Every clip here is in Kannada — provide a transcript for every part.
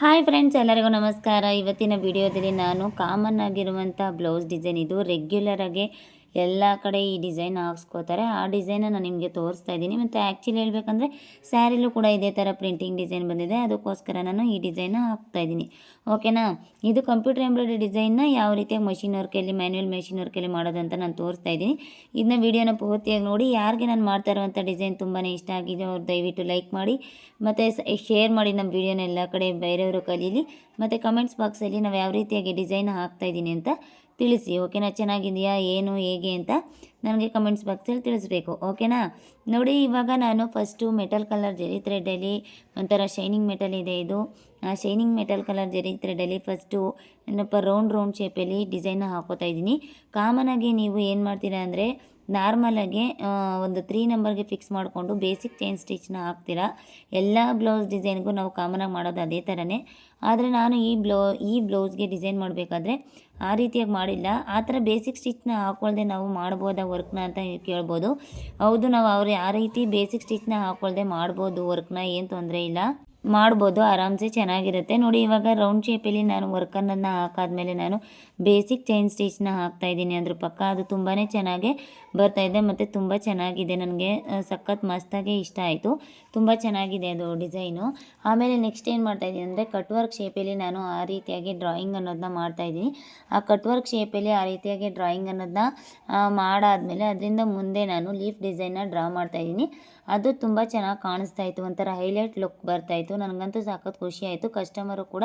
ಹಾಯ್ ಫ್ರೆಂಡ್ಸ್, ಎಲ್ಲರಿಗೂ ನಮಸ್ಕಾರ. ಇವತ್ತಿನ ವಿಡಿಯೋದಲ್ಲಿ ನಾನು ಕಾಮನ್ ಆಗಿರುವಂಥ ಬ್ಲೌಸ್ ಡಿಸೈನ್, ಇದು ರೆಗ್ಯುಲರ್ ಆಗಿ ಎಲ್ಲ ಕಡೆ ಈ ಡಿಸೈನ್ ಹಾಕ್ಸ್ಕೋತಾರೆ. ಆ ಡಿಸೈನ ನಾನು ನಿಮಗೆ ತೋರಿಸ್ತಾ ಇದ್ದೀನಿ. ಮತ್ತು ಆ್ಯಕ್ಚುಲಿ ಹೇಳ್ಬೇಕಂದ್ರೆ ಸ್ಯಾರಿಲೂ ಕೂಡ ಇದೇ ಥರ ಪ್ರಿಂಟಿಂಗ್ ಡಿಸೈನ್ ಬಂದಿದೆ. ಅದಕ್ಕೋಸ್ಕರ ನಾನು ಈ ಡಿಸೈನ ಹಾಕ್ತಾ ಇದ್ದೀನಿ. ಓಕೆನಾ. ಇದು ಕಂಪ್ಯೂಟರ್ ಎಂಬ್ರಾಯ್ಡ್ರಿ ಡಿಸೈನ್ನ ಯಾವ ರೀತಿಯಾಗಿ ಮಷಿನ್ ವರ್ಕಲ್ಲಿ, ಮ್ಯಾನ್ಯುವಲ್ ಮೆಷಿನ್ ವರ್ಕಲ್ಲಿ ಮಾಡೋದು ಅಂತ ನಾನು ತೋರಿಸ್ತಾ ಇದ್ದೀನಿ. ಇದನ್ನ ವೀಡಿಯೋನ ಪೂರ್ತಿಯಾಗಿ ನೋಡಿ. ಯಾರಿಗೆ ನಾನು ಮಾಡ್ತಾ ಇರುವಂಥ ಡಿಸೈನ್ ತುಂಬಾ ಇಷ್ಟ ಆಗಿದೆ ಅವ್ರು ದಯವಿಟ್ಟು ಲೈಕ್ ಮಾಡಿ ಮತ್ತು ಶೇರ್ ಮಾಡಿ ನಮ್ಮ ವೀಡಿಯೋನ ಎಲ್ಲ ಕಡೆ ಬೇರೆಯವರು ಕಲೀಲಿ. ಮತ್ತು ಕಮೆಂಟ್ಸ್ ಬಾಕ್ಸಲ್ಲಿ ನಾವು ಯಾವ ರೀತಿಯಾಗಿ ಡಿಸೈನ್ ಹಾಕ್ತಾಯಿದ್ದೀನಿ ಅಂತ ತಿಳಿಸಿ. ಓಕೆನಾ. ಚೆನ್ನಾಗಿದೆಯಾ, ಏನು, ಹೇಗೆ ಅಂತ ನನಗೆ ಕಮೆಂಟ್ಸ್ ಬಾಕ್ಸಲ್ಲಿ ತಿಳಿಸ್ಬೇಕು. ಓಕೆನಾ. ನೋಡಿ, ಇವಾಗ ನಾನು ಫಸ್ಟು ಮೆಟಲ್ ಕಲರ್ ಜೆರಿ ಥ್ರೆಡ್ಡಲ್ಲಿ ಒಂಥರ ಶೈನಿಂಗ್ ಮೆಟಲ್ ಇದೆ ಇದು. ಆ ಶೈನಿಂಗ್ ಮೆಟಲ್ ಕಲರ್ ಜೆರಿ ಥ್ರೆಡ್ಡಲ್ಲಿ ಫಸ್ಟು ಏನಪ್ಪ ರೌಂಡ್ ಶೇಪಲ್ಲಿ ಡಿಸೈನ್ನ ಹಾಕೋತಾ ಇದ್ದೀನಿ. ಕಾಮನಾಗಿ ನೀವು ಏನು ಮಾಡ್ತೀರಾ ಅಂದರೆ ನಾರ್ಮಲಾಗಿ ಒಂದು 3 ನಂಬರ್ಗೆ ಫಿಕ್ಸ್ ಮಾಡಿಕೊಂಡು ಬೇಸಿಕ್ ಚೈನ್ ಸ್ಟಿಚ್ನ ಹಾಕ್ತೀರಾ. ಎಲ್ಲ ಬ್ಲೌಸ್ ಡಿಸೈನ್ಗೂ ನಾವು ಕಾಮನಾಗಿ ಮಾಡೋದು ಅದೇ ಥರನೇ. ಆದರೆ ನಾನು ಈ ಬ್ಲೌಸ್ಗೆ ಡಿಸೈನ್ ಮಾಡಬೇಕಾದ್ರೆ ಆ ರೀತಿಯಾಗಿ ಮಾಡಿಲ್ಲ. ಆ ಥರ ಬೇಸಿಕ್ ಸ್ಟಿಚ್ನ ಹಾಕ್ಕೊಳ್ದೆ ನಾವು ಮಾಡ್ಬೋದಾ ವರ್ಕ್ನ ಅಂತ ಕೇಳ್ಬೋದು. ಹೌದು, ನಾವು ಆ ರೀತಿ ಬೇಸಿಕ್ ಸ್ಟಿಚ್ನ ಹಾಕ್ಕೊಳ್ದೆ ಮಾಡ್ಬೋದು ವರ್ಕ್ನ, ಏನು ತೊಂದರೆ ಇಲ್ಲ, ಮಾಡ್ಬೋದು ಆರಾಮ್ಸೆ, ಚೆನ್ನಾಗಿರುತ್ತೆ. ನೋಡಿ, ಇವಾಗ ರೌಂಡ್ ಶೇಪಲ್ಲಿ ನಾನು ವರ್ಕನ್ನು ಹಾಕಾದ್ಮೇಲೆ ನಾನು ಬೇಸಿಕ್ ಚೈನ್ ಸ್ಟಿಚ್ನ ಹಾಕ್ತಾಯಿದ್ದೀನಿ. ಅದ್ರ ಪಕ್ಕ ಅದು ತುಂಬಾ ಚೆನ್ನಾಗೇ ಬರ್ತಾಯಿದೆ ಮತ್ತು ತುಂಬ ಚೆನ್ನಾಗಿದೆ. ನನಗೆ ಸಖತ್ ಮಸ್ತಾಗೆ ಇಷ್ಟ ಆಯಿತು. ತುಂಬ ಚೆನ್ನಾಗಿದೆ ಅದು ಡಿಸೈನು. ಆಮೇಲೆ ನೆಕ್ಸ್ಟ್ ಏನು ಮಾಡ್ತಾಯಿದ್ದೀನಿ ಅಂದರೆ ಕಟ್ ವರ್ಕ್ ಶೇಪಲ್ಲಿ ನಾನು ಆ ರೀತಿಯಾಗಿ ಡ್ರಾಯಿಂಗ್ ಅನ್ನೋದನ್ನ ಮಾಡ್ತಾಯಿದ್ದೀನಿ. ಆ ಕಟ್ ವರ್ಕ್ ಶೇಪಲ್ಲಿ ಆ ರೀತಿಯಾಗಿ ಡ್ರಾಯಿಂಗ್ ಅನ್ನೋದನ್ನ ಮಾಡಾದಮೇಲೆ ಅದರಿಂದ ಮುಂದೆ ನಾನು ಲೀಫ್ ಡಿಸೈನ್ನ ಡ್ರಾ ಮಾಡ್ತಾಯಿದ್ದೀನಿ. ಅದು ತುಂಬ ಚೆನ್ನಾಗಿ ಕಾಣಿಸ್ತಾ ಇತ್ತು, ಒಂಥರ ಹೈಲೈಟ್ ಲುಕ್ ಬರ್ತಾಯಿತ್ತು. ನನಗಂತೂ ಸಖತ್ ಖುಷಿ ಆಯಿತು. ಕಸ್ಟಮರು ಕೂಡ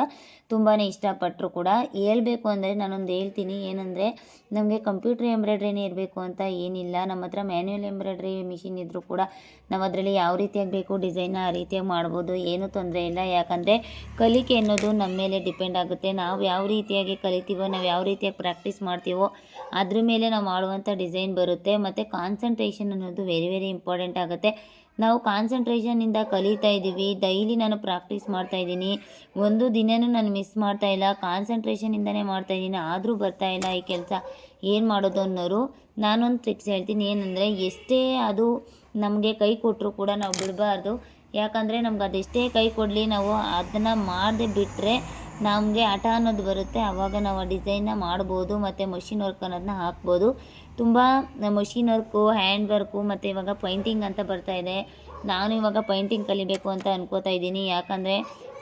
ತುಂಬಾ ಇಷ್ಟಪಟ್ಟರು ಕೂಡ. ಹೇಳ್ಬೇಕು ಅಂದರೆ ನಾನೊಂದು ಹೇಳ್ತೀನಿ, ಏನಂದರೆ ನಮಗೆ ಕಂಪ್ಯೂಟರ್ ಎಂಬ್ರಾಯ್ಡ್ರಿನೇ ಇರಬೇಕು ಅಂತ ಏನಿಲ್ಲ. ನಮ್ಮ ಹತ್ರ ಮ್ಯಾನ್ಯುವಲ್ ಎಂಬ್ರಾಯ್ಡ್ರಿ ಮಿಷಿನ್ ಇದ್ದರೂ ಕೂಡ ನಾವು ಅದರಲ್ಲಿ ಯಾವ ರೀತಿಯಾಗಿ ಬೇಕು ಡಿಸೈನ್ನ ಆ ರೀತಿಯಾಗಿ ಮಾಡ್ಬೋದು, ಏನೂ ತೊಂದರೆ ಇಲ್ಲ. ಯಾಕಂದರೆ ಕಲಿಕೆ ಅನ್ನೋದು ನಮ್ಮ ಮೇಲೆ ಡಿಪೆಂಡ್ ಆಗುತ್ತೆ. ನಾವು ಯಾವ ರೀತಿಯಾಗಿ ಕಲಿತೀವೋ, ನಾವು ಯಾವ ರೀತಿಯಾಗಿ ಪ್ರಾಕ್ಟೀಸ್ ಮಾಡ್ತೀವೋ ಅದ್ರ ಮೇಲೆ ನಾವು ಮಾಡುವಂಥ ಡಿಸೈನ್ ಬರುತ್ತೆ. ಮತ್ತು ಕಾನ್ಸಂಟ್ರೇಷನ್ ಅನ್ನೋದು ವೆರಿ ವೆರಿ ಇಂಪಾರ್ಟೆಂಟ್ ಆಗುತ್ತೆ. ನಾವು ಕಾನ್ಸಂಟ್ರೇಷನಿಂದ ಕಲಿತಾ ಇದ್ದೀವಿ. ಡೈಲಿ ನಾನು ಪ್ರಾಕ್ಟೀಸ್ ಮಾಡ್ತಾಯಿದ್ದೀನಿ. ಒಂದು ದಿನವೂ ನಾನು ಮಿಸ್ ಮಾಡ್ತಾಯಿಲ್ಲ. ಕಾನ್ಸಂಟ್ರೇಷನಿಂದನೇ ಮಾಡ್ತಾಯಿದ್ದೀನಿ. ಆದರೂ ಬರ್ತಾಯಿಲ್ಲ ಈ ಕೆಲಸ, ಏನು ಮಾಡೋದು ಅನ್ನೋರು. ನಾನೊಂದು ಟ್ರಿಕ್ಸ್ ಹೇಳ್ತೀನಿ, ಏನಂದರೆ ಎಷ್ಟೇ ಅದು ನಮಗೆ ಕೈ ಕೊಟ್ಟರು ಕೂಡ ನಾವು ಬಿಡಬಾರ್ದು. ಯಾಕಂದರೆ ನಮ್ಗೆ ಅದೆಷ್ಟೇ ಕೈ ಕೊಡಲಿ, ನಾವು ಅದನ್ನು ಮಾಡದೆ ಬಿಟ್ಟರೆ ನಮಗೆ ಹಠ ಅನ್ನೋದು ಬರುತ್ತೆ. ಆವಾಗ ನಾವು ಆ ಡಿಸೈನ್ನ ಮಾಡ್ಬೋದು ಮತ್ತು ಮಷಿನ್ ವರ್ಕ್ ಅನ್ನೋದನ್ನ ಹಾಕ್ಬೋದು. ತುಂಬ ಮಷಿನ್ ವರ್ಕು, ಹ್ಯಾಂಡ್ ವರ್ಕು ಮತ್ತು ಇವಾಗ ಪೈಂಟಿಂಗ್ ಅಂತ ಬರ್ತಾಯಿದೆ. ನಾನು ಇವಾಗ ಪೈಂಟಿಂಗ್ ಕಲಿಬೇಕು ಅಂತ ಅನ್ಕೋತಾ ಇದ್ದೀನಿ. ಯಾಕಂದರೆ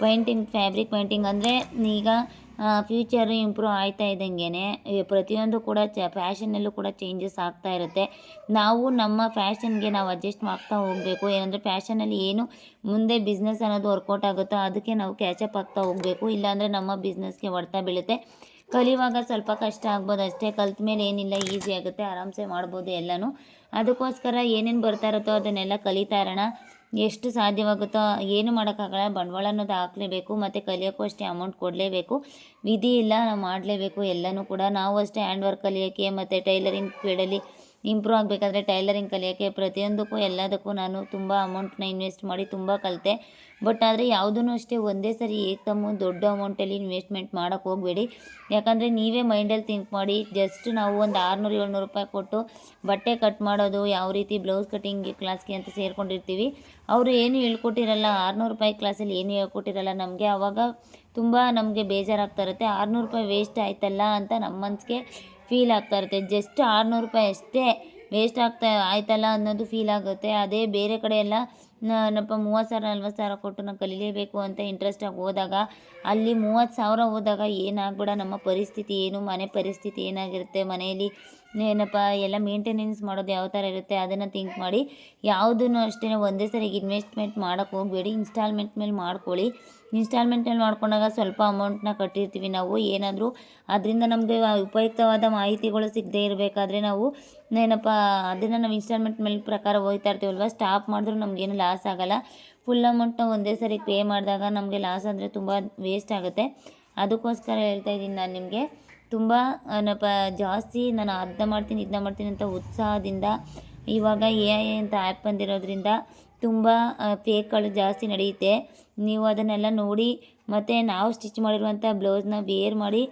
ಪೈಂಟಿಂಗ್, ಫ್ಯಾಬ್ರಿಕ್ ಪೈಂಟಿಂಗ್ ಅಂದರೆ ಈಗ ಫ್ಯೂಚರು ಇಂಪ್ರೂವ್ ಆಯ್ತಾ ಇದ್ದಂಗೆ ಪ್ರತಿಯೊಂದು ಕೂಡ ಫ್ಯಾಷನಲ್ಲೂ ಕೂಡ ಚೇಂಜಸ್ ಆಗ್ತಾ ಇರುತ್ತೆ. ನಾವು ನಮ್ಮ ಫ್ಯಾಷನ್ಗೆ ನಾವು ಅಡ್ಜಸ್ಟ್ ಆಗ್ತಾ ಹೋಗಬೇಕು. ಏನಂದರೆ ಫ್ಯಾಷನಲ್ಲಿ ಏನು ಮುಂದೆ ಬಿಸ್ನೆಸ್ ಅನ್ನೋದು ವರ್ಕೌಟ್ ಆಗುತ್ತೋ ಅದಕ್ಕೆ ನಾವು ಕ್ಯಾಚಪ್ ಆಗ್ತಾ ಹೋಗಬೇಕು. ಇಲ್ಲಾಂದರೆ ನಮ್ಮ ಬಿಸ್ನೆಸ್ಗೆ ಹೊಡೆತ ಬೀಳುತ್ತೆ. ಕಲಿಯುವಾಗ ಸ್ವಲ್ಪ ಕಷ್ಟ ಆಗ್ಬೋದು ಅಷ್ಟೇ. ಕಲ್ತ ಮೇಲೆ ಏನಿಲ್ಲ, ಈಸಿ ಆಗುತ್ತೆ, ಆರಾಮ್ಸೆ ಮಾಡ್ಬೋದು ಎಲ್ಲನೂ. ಅದಕ್ಕೋಸ್ಕರ ಏನೇನು ಬರ್ತಾ ಇರುತ್ತೋ ಅದನ್ನೆಲ್ಲ ಕಲಿತಾ ಇರೋಣ. ಎಷ್ಟು ಸಾಧ್ಯವಾಗುತ್ತೋ, ಏನು ಮಾಡೋಕ್ಕಾಗಲ್ಲ, ಬಂಡವಾಳ ಅನ್ನೋದು ಹಾಕಲೇಬೇಕು ಮತ್ತು ಕಲಿಯೋಕ್ಕೂ ಅಷ್ಟೇ ಅಮೌಂಟ್ ಕೊಡಲೇಬೇಕು. ವಿಧಿ ಇಲ್ಲ, ನಾವು ಮಾಡಲೇಬೇಕು ಎಲ್ಲನೂ ಕೂಡ. ನಾವು ಅಷ್ಟೇ ಹ್ಯಾಂಡ್ ವರ್ಕ್ ಕಲಿಯೋಕ್ಕೆ ಮತ್ತು ಟೈಲರಿಂಗ್ ಫೀಲ್ಡಲ್ಲಿ ಇಂಪ್ರೂವ್ ಆಗಬೇಕಾದ್ರೆ ಟೈಲರಿಂಗ್ ಕಲಿಯೋಕ್ಕೆ ಪ್ರತಿಯೊಂದಕ್ಕೂ ಎಲ್ಲದಕ್ಕೂ ನಾನು ತುಂಬ ಅಮೌಂಟ್ನ ಇನ್ವೆಸ್ಟ್ ಮಾಡಿ ತುಂಬ ಕಲಿತೆ. ಬಟ್ ಆದರೆ ಯಾವುದೂ ಅಷ್ಟೇ ಒಂದೇ ಸರಿ ದೊಡ್ಡ ಅಮೌಂಟಲ್ಲಿ ಇನ್ವೆಸ್ಟ್ಮೆಂಟ್ ಮಾಡೋಕ್ಕೆ ಹೋಗಬೇಡಿ. ಯಾಕಂದರೆ ನೀವೇ ಮೈಂಡಲ್ಲಿ ಥಿಂಕ್ ಮಾಡಿ. ಜಸ್ಟ್ ನಾವು ಒಂದು 600-700 ರೂಪಾಯಿ ಕೊಟ್ಟು ಬಟ್ಟೆ ಕಟ್ ಮಾಡೋದು, ಯಾವ ರೀತಿ ಬ್ಲೌಸ್ ಕಟಿಂಗ್ ಕ್ಲಾಸ್ಗೆ ಅಂತ ಸೇರ್ಕೊಂಡಿರ್ತೀವಿ. ಅವರು ಏನು ಹೇಳ್ಕೊಟ್ಟಿರಲ್ಲ, 600 ರೂಪಾಯಿ ಕ್ಲಾಸಲ್ಲಿ ಏನು ಹೇಳ್ಕೊಟ್ಟಿರಲ್ಲ ನಮಗೆ. ಆವಾಗ ತುಂಬ ನಮಗೆ ಬೇಜಾರಾಗ್ತಾ ಇರುತ್ತೆ. 600 ರೂಪಾಯಿ ವೇಸ್ಟ್ ಆಯ್ತಲ್ಲ ಅಂತ ನಮ್ಮ ಮನಸ್ಸಿಗೆ ಫೀಲ್ ಆಗ್ತಾ ಇರುತ್ತೆ. ಜಸ್ಟ್ 600 ರೂಪಾಯಿ ಅಷ್ಟೇ ವೇಸ್ಟ್ ಆಯ್ತಲ್ಲ ಅನ್ನೋದು ಫೀಲ್ ಆಗುತ್ತೆ. ಅದೇ ಬೇರೆ ಕಡೆ ಎಲ್ಲ ನಪ್ಪ 30,000-40,000 ಕೊಟ್ಟು ನಾವು ಕಲಿಲೇಬೇಕು ಅಂತ ಇಂಟ್ರೆಸ್ಟಾಗಿ ಹೋದಾಗ ಅಲ್ಲಿ 30,000 ಹೋದಾಗ ಏನಾಗ್ಬೇಡ, ನಮ್ಮ ಪರಿಸ್ಥಿತಿ ಏನು, ಮನೆ ಪರಿಸ್ಥಿತಿ ಏನಾಗಿರುತ್ತೆ, ಮನೆಯಲ್ಲಿ ಏನಪ್ಪ ಎಲ್ಲ ಮೇಂಟೆನೆನ್ಸ್ ಮಾಡೋದು ಯಾವ ಥರ ಇರುತ್ತೆ ಅದನ್ನು ಥಿಂಕ್ ಮಾಡಿ. ಯಾವುದನ್ನು ಅಷ್ಟೇ ಒಂದೇ ಸರಿಗೆ ಇನ್ವೆಸ್ಟ್ಮೆಂಟ್ ಮಾಡೋಕ್ಕೆ ಹೋಗಬೇಡಿ. ಇನ್ಸ್ಟಾಲ್ಮೆಂಟ್ ಮೇಲೆ ಮಾಡ್ಕೊಳ್ಳಿ. ಇನ್ಸ್ಟಾಲ್ಮೆಂಟ್ ಮೇಲೆ ಮಾಡ್ಕೊಂಡಾಗ ಸ್ವಲ್ಪ ಅಮೌಂಟ್ನ ಕಟ್ಟಿರ್ತೀವಿ ನಾವು. ಏನಾದರೂ ಅದರಿಂದ ನಮಗೆ ಉಪಯುಕ್ತವಾದ ಮಾಹಿತಿಗಳು ಸಿಗದೇ ಇರಬೇಕಾದ್ರೆ ನಾವು ಏನಪ್ಪ ಅದನ್ನು ನಾವು ಇನ್ಸ್ಟಾಲ್ಮೆಂಟ್ ಮೇಲೆ ಪ್ರಕಾರ ಹೋಗ್ತಾ ಇರ್ತೀವಲ್ವ, ಸ್ಟಾಪ್ ಮಾಡಿದ್ರೂ ನಮಗೇನು ಲಾಸ್ ಆಗೋಲ್ಲ. ಫುಲ್ ಅಮೌಂಟ್ನ ಒಂದೇ ಸರಿ ಪೇ ಮಾಡಿದಾಗ ನಮಗೆ ಲಾಸ್ ಅಂದರೆ ತುಂಬ ವೇಸ್ಟ್ ಆಗುತ್ತೆ. ಅದಕ್ಕೋಸ್ಕರ ಹೇಳ್ತಾ ಇದ್ದೀನಿ ನಾನು ನಿಮಗೆ. ತುಂಬ ಏನಪ್ಪ ಜಾಸ್ತಿ ನಾನು ಅದನ್ನ ಮಾಡ್ತೀನಿ ಇದನ್ನ ಮಾಡ್ತೀನಿ ಅಂತ ಉತ್ಸಾಹದಿಂದ ಇವಾಗ AI ಅಂತ ಆ್ಯಪ್ ಬಂದಿರೋದ್ರಿಂದ ತುಂಬ ಫೇಕ್ಗಳು ಜಾಸ್ತಿ ನಡೆಯುತ್ತೆ. ನೀವು ಅದನ್ನೆಲ್ಲ ನೋಡಿ ಮತ್ತು ನಾವು ಸ್ಟಿಚ್ ಮಾಡಿರುವಂಥ ಬ್ಲೌಸ್ನ ವೇರ್ ಮಾಡಿ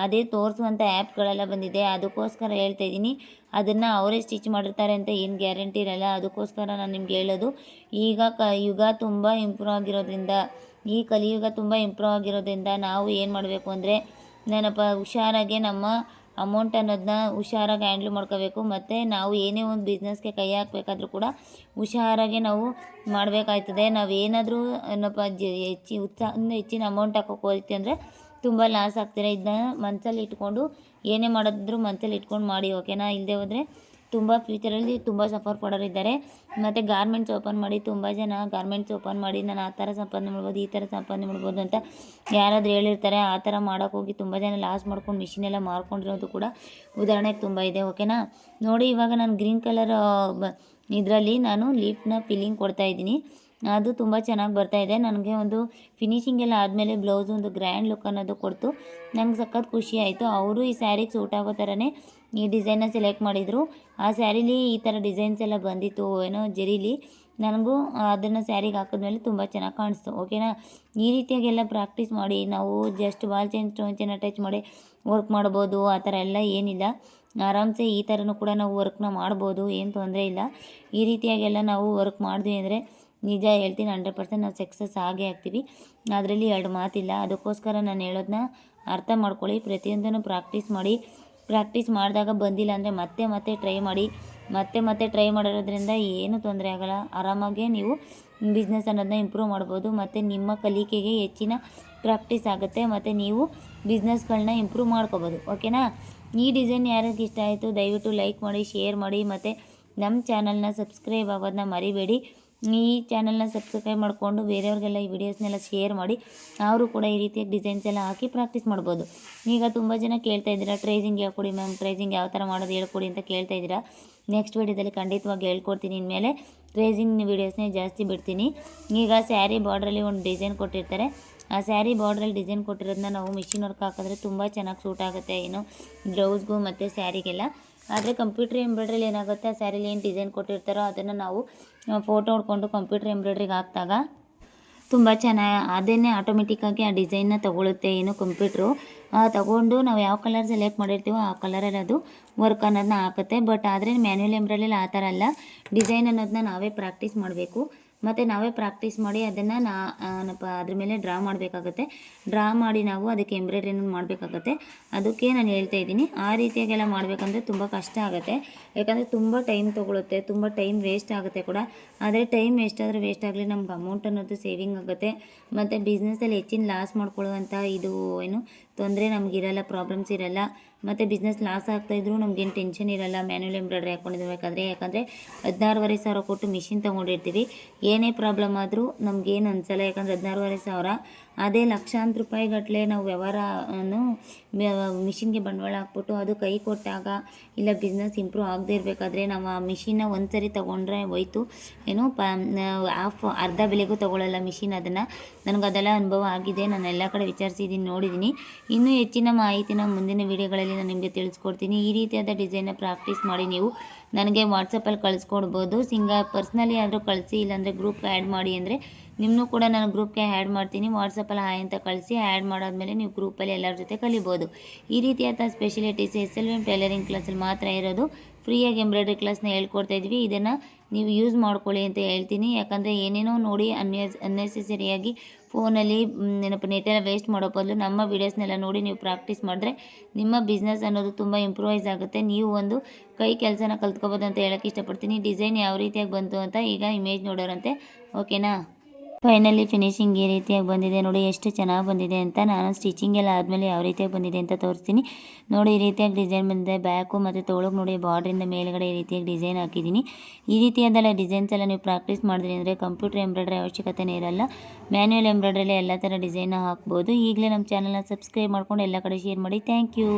ಅದೇ ತೋರಿಸುವಂಥ ಆ್ಯಪ್ಗಳೆಲ್ಲ ಬಂದಿದೆ. ಅದಕ್ಕೋಸ್ಕರ ಹೇಳ್ತಾ ಇದ್ದೀನಿ. ಅದನ್ನು ಅವರೇ ಸ್ಟಿಚ್ ಮಾಡಿರ್ತಾರೆ ಅಂತ ಏನು ಗ್ಯಾರಂಟಿ ಇರಲ್ಲ. ಅದಕ್ಕೋಸ್ಕರ ನಾನು ನಿಮ್ಗೆ ಹೇಳೋದು, ಈಗ ಯುಗ ತುಂಬ ಇಂಪ್ರೂವ್ ಆಗಿರೋದ್ರಿಂದ ಈ ಕಲಿಯುಗ ತುಂಬ ಇಂಪ್ರೂವ್ ಆಗಿರೋದ್ರಿಂದ ನಾವು ಏನು ಮಾಡಬೇಕು ಅಂದರೆ ಹುಷಾರಾಗಿ ನಮ್ಮ ಅಮೌಂಟ್ ಅನ್ನೋದನ್ನ ಹುಷಾರಾಗಿ ಹ್ಯಾಂಡ್ಲ್ ಮಾಡ್ಕೋಬೇಕು. ಮತ್ತು ನಾವು ಏನೇ ಒಂದು ಬಿಸ್ನೆಸ್ಗೆ ಕೈ ಹಾಕಬೇಕಾದ್ರೂ ಕೂಡ ಹುಷಾರಾಗಿ ನಾವು ಮಾಡಬೇಕಾಯ್ತದೆ. ನಾವು ಏನಾದರೂ ಉತ್ಸಾಹದಿಂದ ಹೆಚ್ಚಿನ ಅಮೌಂಟ್ ಹಾಕೋಕೆ ಹೋಗ್ತೀವಿ ಅಂದರೆ ತುಂಬ ಲಾಸ್ ಆಗ್ತೀರ. ಇದನ್ನ ಮನಸ್ಸಲ್ಲಿ ಇಟ್ಕೊಂಡು ಏನೇ ಮಾಡಿದ್ರು ಮನಸ್ಸಲ್ಲಿ ಇಟ್ಕೊಂಡು ಮಾಡಿ, ಓಕೆನಾ. ಇಲ್ಲದೆ ಹೋದರೆ ತುಂಬ ಫ್ಯೂಚರಲ್ಲಿ ತುಂಬ ಸಫರ್ ಪಡೋರಿದ್ದಾರೆ. ಮತ್ತು ಗಾರ್ಮೆಂಟ್ಸ್ ಓಪನ್ ಮಾಡಿ, ತುಂಬ ಜನ ಗಾರ್ಮೆಂಟ್ಸ್ ಓಪನ್ ಮಾಡಿ ನಾನು ಆ ಥರ ಸಂಪಾದನೆ ಮಾಡ್ಬೋದು, ಈ ಥರ ಸಂಪಾದನೆ ಮಾಡ್ಬೋದು ಅಂತ ಯಾರಾದರೂ ಹೇಳಿರ್ತಾರೆ. ಆ ಥರ ಮಾಡೋಕ್ಕೋಗಿ ತುಂಬ ಜನ ಲಾಸ್ ಮಾಡ್ಕೊಂಡು ಮಿಷಿನೆಲ್ಲ ಮಾರ್ಕೊಂಡಿರೋದು ಕೂಡ ಉದಾಹರಣೆಗೆ ತುಂಬ ಇದೆ, ಓಕೆನಾ. ನೋಡಿ, ಇವಾಗ ನಾನು ಗ್ರೀನ್ ಕಲರ್ ಇದರಲ್ಲಿ ನಾನು ಲೀಫ್ನ ಫಿಲ್ಲಿಂಗ್ ಕೊಡ್ತಾಯಿದ್ದೀನಿ. ಅದು ತುಂಬ ಚೆನ್ನಾಗಿ ಬರ್ತಾಯಿದೆ. ನನಗೆ ಒಂದು ಫಿನಿಶಿಂಗ್ ಎಲ್ಲ ಆದಮೇಲೆ ಬ್ಲೌಸ್ ಒಂದು ಗ್ರ್ಯಾಂಡ್ ಲುಕ್ ಅನ್ನೋದು ಕೊಡ್ತು. ನಂಗೆ ಸಖತ್ ಖುಷಿ ಆಯಿತು. ಅವರು ಈ ಸ್ಯಾರಿಗೆ ಸೂಟ್ ಆಗೋ ಥರನೇ ಈ ಡಿಸೈನ್ನ ಸೆಲೆಕ್ಟ್ ಮಾಡಿದರು. ಆ ಸ್ಯಾರಿಲಿ ಈ ಥರ ಡಿಸೈನ್ಸ್ ಎಲ್ಲ ಬಂದಿತ್ತು ಏನೋ ಜರೀಲಿ. ನನಗೂ ಅದನ್ನು ಸ್ಯಾರಿಗೆ ಹಾಕಿದ್ಮೇಲೆ ತುಂಬ ಚೆನ್ನಾಗಿ ಕಾಣಿಸ್ತು, ಓಕೆನಾ. ಈ ರೀತಿಯಾಗೆಲ್ಲ ಪ್ರಾಕ್ಟೀಸ್ ಮಾಡಿ ನಾವು just ball chain stone chain attach ಮಾಡಿ ವರ್ಕ್ ಮಾಡ್ಬೋದು. ಆ ಥರ ಎಲ್ಲ ಏನಿಲ್ಲ, ಆರಾಮ್ಸೆ ಈ ಥರನೂ ಕೂಡ ನಾವು ವರ್ಕ್ನ ಮಾಡ್ಬೋದು, ಏನು ತೊಂದರೆ ಇಲ್ಲ. ಈ ರೀತಿಯಾಗೆಲ್ಲ ನಾವು ವರ್ಕ್ ಮಾಡಿದ್ವಿ ಅಂದರೆ ನಿಜ ಹೇಳ್ತೀನಿ 100% ನಾವು ಸಕ್ಸಸ್ ಆಗೇ ಆಗ್ತೀವಿ. ಅದರಲ್ಲಿ ಎರಡು ಮಾತಿಲ್ಲ. ಅದಕ್ಕೋಸ್ಕರ ನಾನು ಹೇಳೋದನ್ನ ಅರ್ಥ ಮಾಡ್ಕೊಳ್ಳಿ. ಪ್ರತಿಯೊಂದನ್ನು ಪ್ರಾಕ್ಟೀಸ್ ಮಾಡಿ. ಪ್ರಾಕ್ಟೀಸ್ ಮಾಡಿದಾಗ ಬಂದಿಲ್ಲ ಅಂದರೆ ಮತ್ತೆ ಟ್ರೈ ಮಾಡಿರೋದ್ರಿಂದ ಏನೂ ತೊಂದರೆ ಆಗೋಲ್ಲ. ಆರಾಮಾಗೆ ನೀವು ಬಿಸ್ನೆಸ್ ಅನ್ನೋದನ್ನ ಇಂಪ್ರೂವ್ ಮಾಡ್ಬೋದು. ಮತ್ತು ನಿಮ್ಮ ಕಲಿಕೆಗೆ ಹೆಚ್ಚಿನ ಪ್ರಾಕ್ಟೀಸ್ ಆಗುತ್ತೆ ಮತ್ತು ನೀವು ಬಿಸ್ನೆಸ್ಗಳನ್ನ ಇಂಪ್ರೂವ್ ಮಾಡ್ಕೋಬೋದು, ಓಕೆನಾ. ಈ ಡಿಸೈನ್ ಯಾರಿಗೆ ಇಷ್ಟ ಆಯಿತು ದಯವಿಟ್ಟು ಲೈಕ್ ಮಾಡಿ, ಶೇರ್ ಮಾಡಿ ಮತ್ತು ನಮ್ಮ ಚಾನಲ್ನ ಸಬ್ಸ್ಕ್ರೈಬ್ ಆಗೋದನ್ನ ಮರಿಬೇಡಿ. ಈ ಚಾನಲ್ನ ಸಬ್ಸ್ಕ್ರೈಬ್ ಮಾಡಿಕೊಂಡು ಬೇರೆಯವ್ರಿಗೆಲ್ಲ ಈ ವಿಡಿಯೋಸ್ನೆಲ್ಲ ಶೇರ್ ಮಾಡಿ ಅವರು ಕೂಡ ಈ ರೀತಿಯಾಗಿ ಡಿಸೈನ್ಸ್ ಎಲ್ಲ ಹಾಕಿ ಪ್ರಾಕ್ಟೀಸ್ ಮಾಡ್ಬೋದು. ಈಗ ತುಂಬ ಜನ ಕೇಳ್ತಾ ಇದ್ದೀರಾ ಟ್ರೇಸಿಂಗ್ ಹೇಳ್ಕೊಡಿ ಮ್ಯಾಮ್, ಟ್ರೇಸಿಂಗ್ ಯಾವ ಥರ ಮಾಡೋದು ಹೇಳ್ಕೊಡಿ ಅಂತ ಕೇಳ್ತಾ ಇದ್ದೀರಾ. ನೆಕ್ಸ್ಟ್ ವಿಡಿಯೋದಲ್ಲಿ ಖಂಡಿತವಾಗಿ ಹೇಳ್ಕೊಡ್ತೀನಿ. ಇನ್ಮೇಲೆ ಟ್ರೇಸಿಂಗ್ ವೀಡಿಯೋಸ್ನೇ ಜಾಸ್ತಿ ಬಿಡ್ತೀನಿ. ಈಗ ಸ್ಯಾರಿ ಬಾರ್ಡ್ರಲ್ಲಿ ಒಂದು ಡಿಸೈನ್ ಕೊಟ್ಟಿರ್ತಾರೆ. ಆ ಸ್ಯಾರಿ ಬಾರ್ಡ್ರಲ್ಲಿ ಡಿಸೈನ್ ಕೊಟ್ಟಿರೋದನ್ನ ನಾವು ಮಿಷಿನ್ ವರ್ಕ್ ಹಾಕಿದ್ರೆ ತುಂಬ ಚೆನ್ನಾಗಿ ಸೂಟ್ ಆಗುತ್ತೆ, ಏನು ಬ್ಲೌಸ್ಗೂ ಮತ್ತು ಸ್ಯಾರಿಗೆಲ್ಲ. ಆದರೆ ಕಂಪ್ಯೂಟರ್ ಎಂಬ್ರಾಯ್ಡ್ರಿಲಿ ಏನಾಗುತ್ತೆ, ಆ ಸ್ಯಾರಿಲಿ ಏನು ಡಿಸೈನ್ ಕೊಟ್ಟಿರ್ತಾರೋ ಅದನ್ನು ನಾವು ಫೋಟೋ ಹೊಡ್ಕೊಂಡು ಕಂಪ್ಯೂಟರ್ ಎಂಬ್ರಾಯ್ಡ್ರಿಗೆ ಹಾಕಿದಾಗ ತುಂಬ ಚೆನ್ನಾಗಿ ಅದೇನೇ ಆಟೋಮೆಟಿಕ್ಕಾಗಿ ಆ ಡಿಸೈನ್ನ ತೊಗೊಳುತ್ತೆ, ಏನು ಕಂಪ್ಯೂಟ್ರು ತೊಗೊಂಡು ನಾವು ಯಾವ ಕಲರ್ ಸೆಲೆಕ್ಟ್ ಮಾಡಿರ್ತೀವೋ ಆ ಕಲರಲ್ಲಿ ಅದು ವರ್ಕ್ ಅನ್ನೋದನ್ನ ಹಾಕುತ್ತೆ. ಬಟ್ ಆದರೆ ಮ್ಯಾನ್ಯುವಲ್ ಎಂಬ್ರಾಯ್ಡ್ರಿಲಿ ಆ ಥರ ಅಲ್ಲ. ಡಿಸೈನ್ ಅನ್ನೋದನ್ನ ನಾವೇ ಪ್ರಾಕ್ಟೀಸ್ ಮಾಡಬೇಕು. ಮತ್ತು ನಾವೇ ಪ್ರಾಕ್ಟೀಸ್ ಮಾಡಿ ಅದನ್ನು ಅದ್ರ ಮೇಲೆ ಡ್ರಾ ಮಾಡಬೇಕಾಗತ್ತೆ. ಡ್ರಾ ಮಾಡಿ ನಾವು ಅದಕ್ಕೆ ಎಂಬ್ರಾಯ್ಡ್ರಿನ ಮಾಡಬೇಕಾಗತ್ತೆ. ಅದಕ್ಕೆ ನಾನು ಹೇಳ್ತಾ ಇದ್ದೀನಿ, ಆ ರೀತಿಯಾಗೆಲ್ಲ ಮಾಡಬೇಕಂದ್ರೆ ತುಂಬ ಕಷ್ಟ ಆಗುತ್ತೆ. ಯಾಕಂದರೆ ತುಂಬ ಟೈಮ್ ತೊಗೊಳುತ್ತೆ, ತುಂಬ ಟೈಮ್ ವೇಸ್ಟ್ ಆಗುತ್ತೆ ಕೂಡ. ಆದರೆ ಟೈಮ್ ಎಷ್ಟಾದರೂ ವೇಸ್ಟ್ ಆಗಲಿ, ನಮ್ಗೆ ಅಮೌಂಟ್ ಅನ್ನೋದು ಸೇವಿಂಗ್ ಆಗುತ್ತೆ. ಮತ್ತು ಬಿಸ್ನೆಸ್ಸಲ್ಲಿ ಹೆಚ್ಚಿನ ಲಾಸ್ ಮಾಡ್ಕೊಳ್ಳುವಂಥ ಇದು ಏನು ತೊಂದರೆ ನಮಗಿರಲ್ಲ, ಪ್ರಾಬ್ಲಮ್ಸ್ ಇರಲ್ಲ. ಮತ್ತು ಬಿಸ್ನೆಸ್ ಲಾಸ್ ಆಗ್ತಾಯಿದ್ರು ನಮಗೇನು ಟೆನ್ಷನ್ ಇರಲ್ಲ ಮ್ಯಾನ್ಯುವಲ್ ಎಂಬ್ರಾಯ್ಡ್ರಿ ಹಾಕ್ಕೊಂಡಿರ್ಬೇಕಾದ್ರೆ. ಯಾಕಂದರೆ 16,500 ಕೊಟ್ಟು ಮಿಷಿನ್ ತೊಗೊಂಡಿರ್ತೀವಿ. ಏನೇ ಪ್ರಾಬ್ಲಮ್ ಆದರೂ ನಮಗೇನು ಅನಿಸಲ್ಲ. ಯಾಕಂದರೆ 16,500 ಅದೇ ಲಕ್ಷಾಂತರ ರೂಪಾಯಿ ಗಟ್ಟಲೆ ನಾವು ವ್ಯವಹಾರವನ್ನು ಮಿಷಿನ್ಗೆ ಬಂಡವಾಳ ಹಾಕ್ಬಿಟ್ಟು ಅದು ಕೈ ಕೊಟ್ಟಾಗ ಇಲ್ಲ ಬಿಸ್ನೆಸ್ ಇಂಪ್ರೂವ್ ಆಗದೆ ಇರಬೇಕಾದ್ರೆ ನಾವು ಆ ಮಿಷಿನ್ನ ಒಂದು ಸರಿ ತೊಗೊಂಡ್ರೆ ಹೋಯ್ತು, ಏನು ಅರ್ಧ ಬೆಲೆಗೂ ತೊಗೊಳ್ಳಲ್ಲ ಮಿಷಿನ್. ಅದನ್ನು ನನಗದೆಲ್ಲ ಅನುಭವ ಆಗಿದೆ. ನಾನು ಎಲ್ಲ ಕಡೆ ವಿಚಾರಿಸಿದ್ದೀನಿ, ನೋಡಿದ್ದೀನಿ. ಇನ್ನೂ ಹೆಚ್ಚಿನ ಮಾಹಿತಿನ ಮುಂದಿನ ವೀಡಿಯೋಗಳಲ್ಲಿ ನಾನು ನಿಮಗೆ ತಿಳಿಸ್ಕೊಡ್ತೀನಿ. ಈ ರೀತಿಯಾದ ಡಿಸೈನ್ನ ಪ್ರಾಕ್ಟೀಸ್ ಮಾಡಿ ನೀವು ನನಗೆ ವಾಟ್ಸಪ್ಪಲ್ಲಿ ಕಳಿಸ್ಕೊಡ್ಬೋದು. ಪರ್ಸ್ನಲಿ ಆದರೂ ಕಳಿಸಿ, ಇಲ್ಲಾಂದರೆ ಗ್ರೂಪ್ಗೆ ಆ್ಯಡ್ ಮಾಡಿ ಅಂದರೆ ನಿಮ್ಮನ್ನು ಕೂಡ ನಾನು ಗ್ರೂಪ್ಗೆ ಆ್ಯಡ್ ಮಾಡ್ತೀನಿ. ವಾಟ್ಸಪ್ಪಲ್ಲಿ ಹಾಯ್ ಅಂತ ಕಳಿಸಿ ಆ್ಯಡ್ ಮಾಡಾದ್ಮೇಲೆ ನೀವು ಗ್ರೂಪಲ್ಲಿ ಎಲ್ಲರ ಜೊತೆ ಕಲಿಬೋದು. ಈ ರೀತಿಯಾದ ಸ್ಪೆಷಲಿಟೀಸ್ SLVM ಟೈಲರಿಂಗ್ ಕ್ಲಾಸಲ್ಲಿ ಮಾತ್ರ ಇರೋದು. ಫ್ರೀಯಾಗಿ ಎಂಬ್ರಾಯ್ಡ್ರಿ ಕ್ಲಾಸ್ನ ಹೇಳ್ಕೊಡ್ತಾ ಇದ್ವಿ. ಇದನ್ನು ನೀವು ಯೂಸ್ ಮಾಡ್ಕೊಳ್ಳಿ ಅಂತ ಹೇಳ್ತೀನಿ. ಯಾಕಂದರೆ ಏನೇನೋ ನೋಡಿ ಅನ್ನೆಸೆಸರಿಯಾಗಿ ಫೋನಲ್ಲಿ ನೆಟ್ಟೆಲ್ಲ ವೇಸ್ಟ್ ಮಾಡೋ ಬದಲು ನಮ್ಮ ವೀಡಿಯೋಸ್ನೆಲ್ಲ ನೋಡಿ ನೀವು ಪ್ರಾಕ್ಟೀಸ್ ಮಾಡಿದ್ರೆ ನಿಮ್ಮ ಬಿಸ್ನೆಸ್ ಅನ್ನೋದು ತುಂಬ ಇಂಪ್ರೂವೈಸ್ ಆಗುತ್ತೆ. ನೀವು ಒಂದು ಕೈ ಕೆಲಸನ ಕಲ್ತ್ಕೋಬೋದು ಅಂತ ಹೇಳೋಕ್ಕೆ ಇಷ್ಟಪಡ್ತೀನಿ. ಡಿಸೈನ್ ಯಾವ ರೀತಿಯಾಗಿ ಬಂತು ಅಂತ ಈಗ ಇಮೇಜ್ ನೋಡೋರಂತೆ, ಓಕೆನಾ. ಫೈನಲಿ ಫಿನಿಶಿಂಗ್ ಈ ರೀತಿಯಾಗಿ ಬಂದಿದೆ ನೋಡಿ, ಎಷ್ಟು ಚೆನ್ನಾಗಿ ಬಂದಿದೆ ಅಂತ. ನಾನು ಸ್ಟಿಚಿಂಗ್ ಎಲ್ಲ ಆದಮೇಲೆ ಯಾವ ರೀತಿಯಾಗಿ ಬಂದಿದೆ ಅಂತ ತೋರಿಸ್ತೀನಿ ನೋಡಿ. ಈ ರೀತಿಯಾಗಿ ಡಿಸೈನ್ ಬಂದಿದೆ. ಬ್ಯಾಕು ಮತ್ತು ತೋಳಿಗೆ ನೋಡಿ ಬಾರ್ಡ್ರಿಂದ ಮೇಲ್ಗಡೆ ಈ ರೀತಿಯಾಗಿ ಡಿಸೈನ್ ಹಾಕಿದ್ದೀನಿ. ಈ ರೀತಿಯಾದೆಲ್ಲ ಡಿಸೈನ್ಸ್ ಎಲ್ಲ ನೀವು ಪ್ರಾಕ್ಟೀಸ್ ಮಾಡಿದ್ರಿ ಅಂದರೆ ಕಂಪ್ಯೂಟರ್ ಎಂಬ್ರಾಯ್ಡ್ರಿ ಅವಶ್ಯಕತೆನೇ ಇರಲ್ಲ. ಮ್ಯಾನ್ಯುವಲ್ ಎಂಬ್ರಾಯ್ಡ್ರಿಲಿ ಎಲ್ಲ ಥರ ಡಿಸೈನ್ನ ಹಾಕ್ಬೋದು. ಈಗಲೇ ನಮ್ಮ ಚಾನಲ್ನ ಸಬ್ಸ್ಕ್ರೈಬ್ ಮಾಡ್ಕೊಂಡು ಎಲ್ಲ ಕಡೆ ಶೇರ್ ಮಾಡಿ. Thank you.